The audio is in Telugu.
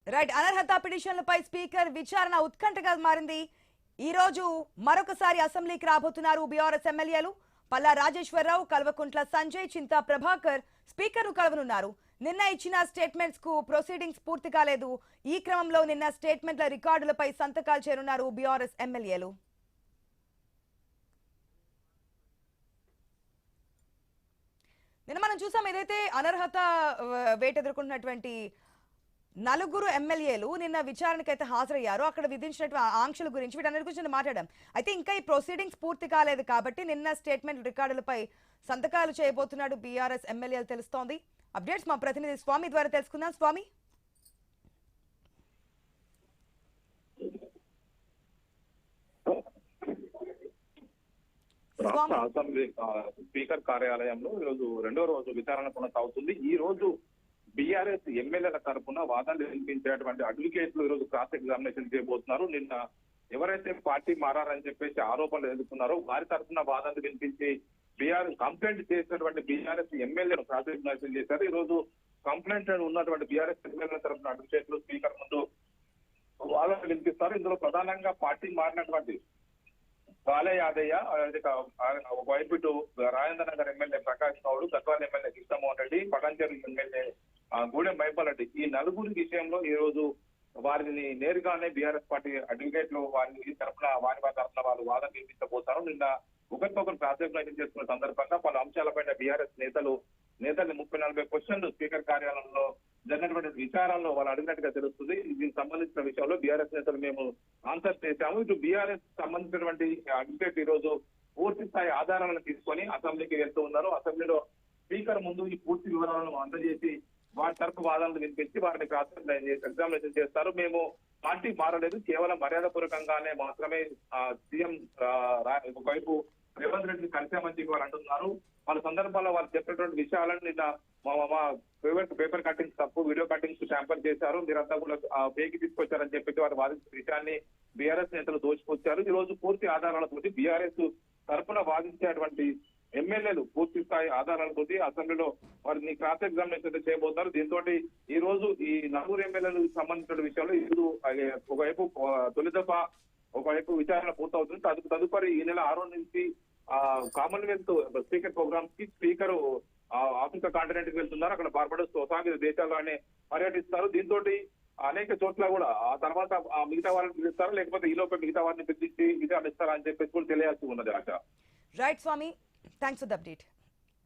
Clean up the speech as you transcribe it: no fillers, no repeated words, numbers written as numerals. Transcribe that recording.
రైట్ అనర్హత పిటిషన్లపై స్పీకర్ విచారణ ఉత్కంఠగా మారింది. ఈ రోజు మరొకసారి అసెంబ్లీకి రాబోతున్నారు బీఆర్ఎస్ ఎమ్మెల్యేలు. పల్లా రాజేశ్వరరావు, కల్వకుంట్ల సంజయ్, చింతా ప్రభాకర్ స్పీకర్ ను కలవనున్నారు. నిన్న ఇచ్చిన స్టేట్మెంట్స్ కు ప్రొసీడింగ్స్ పూర్తి కాలేదు. ఈ క్రమంలో నిన్న స్టేట్మెంట్ల రికార్డులపై సంతకాలు చేరున్నారు బీఆర్ఎస్ ఎమ్మెల్యేలు. నిన్న మనం చూసాం ఏదైతే అనర్హత వేట ఎదుర్కొంటున్నటువంటి నలుగురు ఎమ్మెల్యేలు నిన్న విచారణకైతే హాజరయ్యారు. అక్కడ విధించినటువంటి ఆంక్షల గురించి వీటన్నిటి గురించి మాట్లాడాం. అయితే ఇంకా ఈ ప్రొసీడింగ్స్ పూర్తి కాలేదు కాబట్టి నిన్న స్టేట్మెంట్ రికార్డులపై సంతకాలు చేయబోతున్నాడు బీఆర్ఎస్ ఎమ్మెల్యేలు తెలుస్తోంది. అప్డేట్స్ మా ప్రతినిధి స్వామి ద్వారా తెలుసుకుందాం. స్వామి, రాష్ట్ర అసెంబ్లీ స్పీకర్ కార్యాలయంలో ఈరోజు రెండో రోజు విచారణ కొనసాగుతుంది. ఈ రోజు బీఆర్ఎస్ ఎమ్మెల్యేల తరఫున వాదనలు వినిపించేటువంటి అడ్వకేట్లు ఈరోజు క్రాస్ ఎగ్జామినేషన్ చేయబోతున్నారు. నిన్న ఎవరైతే పార్టీ మారని చెప్పేసి ఆరోపణలు ఎదుర్కొన్నారో వారి తరఫున వాదనలు వినిపించి బీఆర్ఎస్ కంప్లైంట్ చేసినటువంటి బీఆర్ఎస్ ఎమ్మెల్యేలు క్రాస్ ఎగ్జామినేషన్ చేశారు. ఈ రోజు కంప్లైంట్ ఉన్నటువంటి బీఆర్ఎస్ ఎమ్మెల్యేల తరఫున అడ్వకేట్లు స్పీకర్ ముందు వాదనలు వినిపిస్తారు. ఇందులో ప్రధానంగా పార్టీ మారినటువంటి బాలయ్య యాదయ్య, ఒకవైపు ఇటు Rajendra Nagar MLA Prakash Goud, Gadwal MLA Krishnamohan Reddy, Patancheru MLA Gudem Mypal Reddy, ఈ నలుగురి విషయంలో ఈ రోజు వారిని నేరుగానే బీఆర్ఎస్ పార్టీ అడ్వకేట్లు వారి తరఫున వాళ్ళు వాదన వినిపించబోతారు. నిన్న ఒకరికొకరు ప్రాతినిధ్యం చేసుకున్న సందర్భంగా పలు అంశాలపైన బీఆర్ఎస్ నేతలు 30-40 క్వశ్చన్లు స్పీకర్ కార్యాలయంలో జరిగినటువంటి విచారాల్లో వాళ్ళు అడిగినట్టుగా తెలుస్తుంది. దీనికి సంబంధించిన విషయంలో బీఆర్ఎస్ నేతలు మేము ఆన్సర్ చేశాము. ఇటు బీఆర్ఎస్ సంబంధించినటువంటి అడ్వకేట్ ఈ రోజు పూర్తి స్థాయి ఆధారాలను తీసుకొని అసెంబ్లీకి వెళ్తూ ఉన్నారు. అసెంబ్లీలో స్పీకర్ ముందు ఈ పూర్తి వివరాలను అందజేసి వారి తరపు వాదనలు వినిపించి వారిని క్రాస్ ఎగ్జామినేషన్ చేస్తారు. మేము పార్టీ మారలేదు, కేవలం మర్యాదపూర్వకంగానే మాత్రమే సీఎం ఒకవైపు రేవంత్ రెడ్డిని కలిసామని చెప్పి వారు అంటున్నారు. వాళ్ళ సందర్భాల్లో వారు చెప్పినటువంటి విషయాలను నిన్న మా పేపర్ కట్టింగ్స్ తప్పు, వీడియో కట్టింగ్స్ ట్యాంపర్ చేశారు, మీరంతా కూడా పేకి తీసుకొచ్చారని చెప్పి వారు వాదించిన విషయాన్ని బీఆర్ఎస్ నేతలు దోచుకొచ్చారు. ఈ రోజు పూర్తి ఆధారాలతోటి బీఆర్ఎస్ తరఫున వాదించేటువంటి ఎమ్మెల్యేలు పూర్తి స్థాయి ఆధారాలతోటి అసెంబ్లీలో వారిని క్రాస్ ఎగ్జామినేషన్ చేయబోతున్నారు. దీంతో ఈ రోజు ఈ నలుగురు ఎమ్మెల్యేలకు సంబంధించిన విషయంలో ఇప్పుడు ఒకవైపు తొలి దఫ ఒకవైపు విచారణ పూర్తవుతుంది. తదుపరి ఈ నెల 6 నుంచి కామన్వెల్త్ స్పీకర్ ప్రోగ్రామ్స్ కి స్పీకర్ ఆఫ్రికా కాంటినెంట్ కి వెళ్తున్నారు. అక్కడ బార్బడోస్, సౌత్ దేశాల్లోనే పర్యటిస్తారు. దీంతో అనేక చోట్ల కూడా ఆ తర్వాత మిగతా వారిని పిలుస్తారు, లేకపోతే ఈ లోపల మిగతా వారిని పిలిచి విచారణ ఇస్తారా అని చెప్పేసి కూడా తెలియాల్సి ఉన్నది. రైట్ స్వామి, థ్యాంక్స్ ఫర్ ద అప్డేట్.